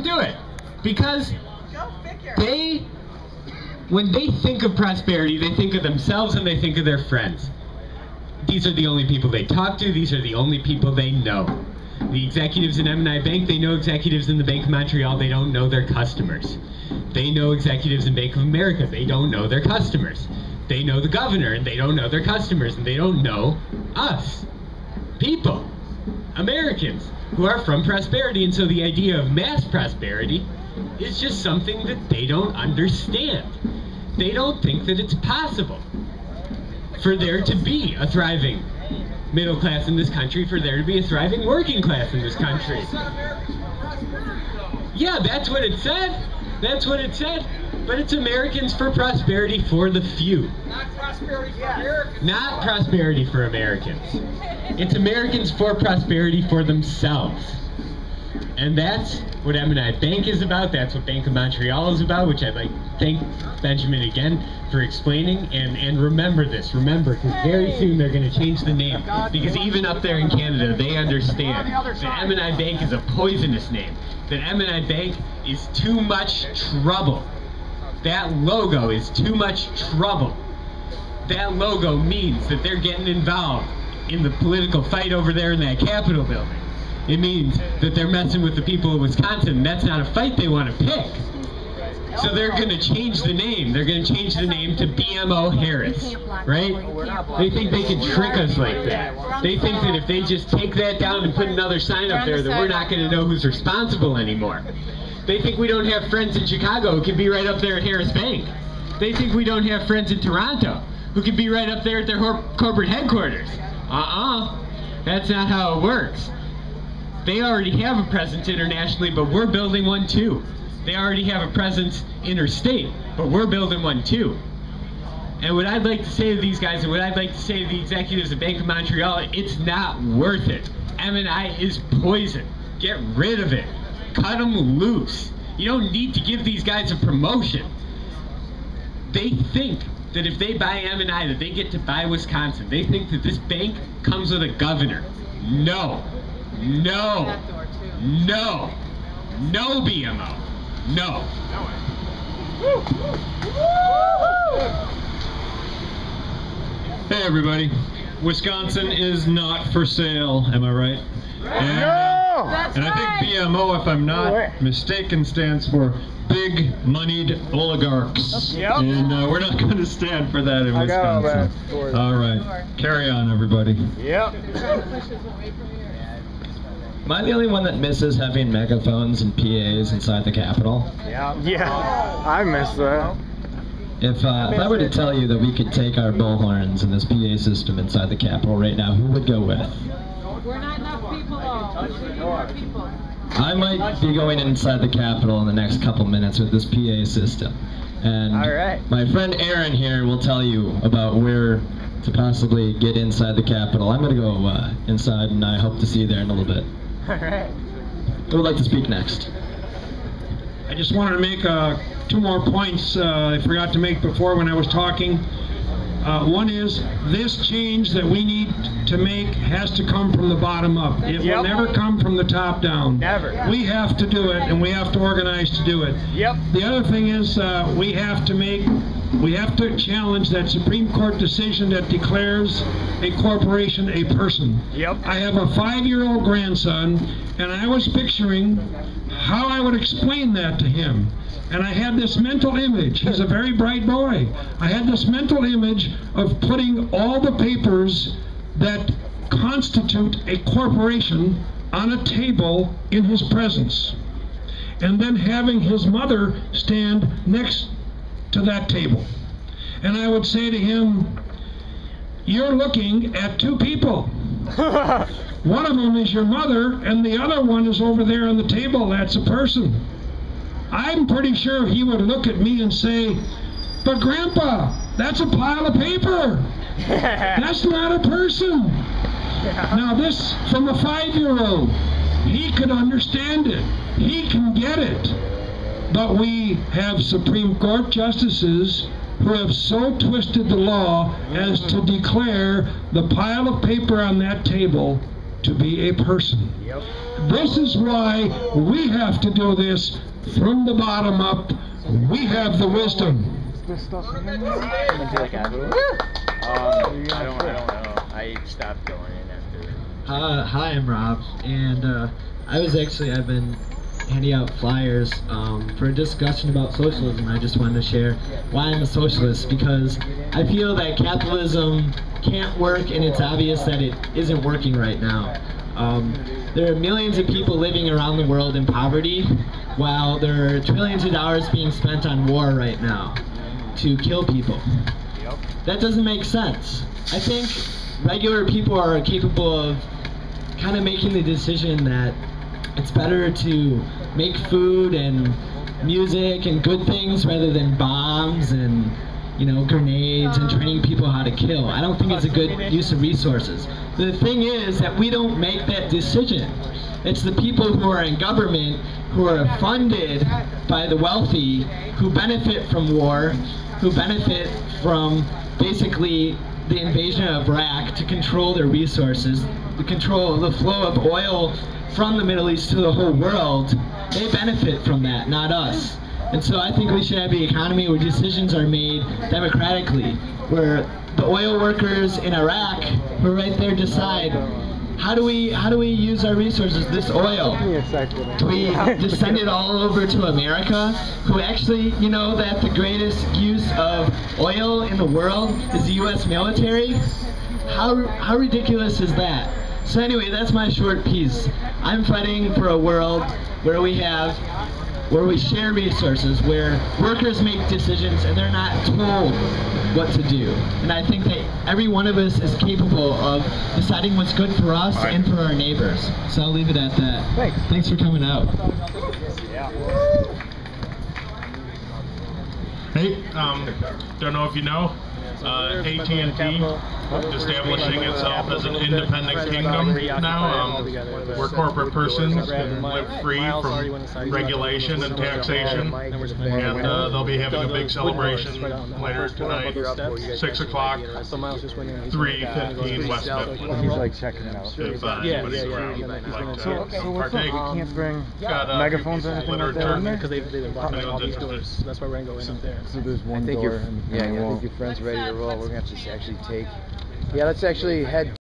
do it. Because when they think of prosperity, they think of themselves and they think of their friends. These are the only people they talk to. These are the only people they know. The executives in M&I Bank, they know executives in the Bank of Montreal. They don't know their customers. They know executives in Bank of America. They don't know their customers. They know the governor, and they don't know their customers, and they don't know us. People. Americans who are from prosperity. And so the idea of mass prosperity is just something that they don't understand. They don't think that it's possible for there to be a thriving middle class in this country, for there to be a thriving working class in this country. Yeah, that's what it said. That's what it said. But it's Americans for prosperity for the few. Not prosperity for Americans. Not prosperity for Americans. It's Americans for prosperity for themselves. And that's what M&I Bank is about. That's what Bank of Montreal is about, which I'd like to thank Benjamin again for explaining. And remember this. Remember, because very soon they're going to change the name. Because even up there in Canada, they understand that M&I Bank is a poisonous name. That M&I Bank is too much trouble. That logo is too much trouble. That logo means that they're getting involved in the political fight over there in that Capitol building. It means that they're messing with the people of Wisconsin. That's not a fight they want to pick. So they're going to change the name. They're going to change the name to BMO Harris, right? They think they can trick us like that. They think that if they just take that down and put another sign up there, that we're not going to know who's responsible anymore. They think we don't have friends in Chicago who can be right up there at Harris Bank. They think we don't have friends in Toronto who can be right up there at their corporate headquarters. That's not how it works. They already have a presence internationally, but we're building one too. They already have a presence interstate, but we're building one too. And what I'd like to say to these guys, and what I'd like to say to the executives of Bank of Montreal, it's not worth it. M&I is poison. Get rid of it. Cut them loose. You don't need to give these guys a promotion. They think that if they buy M&I, that they get to buy Wisconsin. They think that this bank comes with a governor. No. No. No. No BMO. No. Hey everybody. Wisconsin is not for sale, am I right? And I think BMO, if I'm not mistaken, stands for Big Moneyed Oligarchs. Yep. And we're not going to stand for that in Wisconsin. All right. Carry on, everybody. Yep. Am I the only one that misses having megaphones and PAs inside the Capitol? Yeah, I miss that. If I were to tell you that we could take our bullhorns and this PA system inside the Capitol right now, who would go with? We're not enough people, though. We need more people. I might be going inside the Capitol in the next couple minutes with this PA system. And my friend Aaron here will tell you about where to possibly get inside the Capitol. I'm going to go inside, and I hope to see you there in a little bit. Who would like to speak next? I just wanted to make two more points I forgot to make before when I was talking. One is this change that we need to make has to come from the bottom up. It will never come from the top down. Never. We have to do it, and we have to organize to do it. Yep. The other thing is we have to challenge that Supreme Court decision that declares a corporation a person. Yep. I have a 5-year-old grandson, and I was picturing how I would explain that to him. And I had this mental image. He's a very bright boy. I had this mental image of putting all the papers that constitute a corporation on a table in his presence. And then having his mother stand next to that table. And I would say to him, you're looking at two people. One of them is your mother, and the other one is over there on the table. That's a person. I'm pretty sure he would look at me and say, but Grandpa, that's a pile of paper. That's not a person. Now this, from a 5-year-old, he could understand it. He can get it. But we have Supreme Court justices who have so twisted the law as to declare the pile of paper on that table to be a person. This is why we have to do this from the bottom up. We have the wisdom. I don't know. I stopped going in after. Hi, I'm Rob, and I've been handing out flyers for a discussion about socialism. I just wanted to share why I'm a socialist, because I feel that capitalism can't work, and it's obvious that it isn't working right now. There are millions of people living around the world in poverty, while there are trillions of dollars being spent on war right now to kill people. That doesn't make sense. I think regular people are capable of kind of making the decision that it's better to make food and music and good things rather than bombs and, you know, grenades and training people how to kill. I don't think it's a good use of resources. The thing is that we don't make that decision. It's the people who are in government, who are funded by the wealthy, who benefit from war, who benefit from basically the invasion of Iraq to control their resources, to control the flow of oil from the Middle East to the whole world. They benefit from that, not us. And so I think we should have the economy where decisions are made democratically, where the oil workers in Iraq who are right there decide, how do we use our resources, this oil? Do we just send it all over to America, who actually, you know, that the greatest use of oil in the world is the U.S. military? How ridiculous is that? So anyway, that's my short piece. I'm fighting for a world where we share resources, where workers make decisions and they're not told what to do. And I think that every one of us is capable of deciding what's good for us and for our neighbors. So I'll leave it at that. Thanks for coming out. Hey, don't know if you know, AT&T establishing itself as an independent kingdom now, where corporate persons can live free from regulation and taxation, and they'll be having a big celebration later tonight, 6 o'clock, 315 West Midland. He's like checking it out. If anybody's around, would like to partake. Can't bring Got megaphones or anything like that in there? Because they've bought all these doors, so that's why we're going to go in up there. So there's one door. I think your friend's ready to roll. We're going to have to actually take... Yeah, let's actually head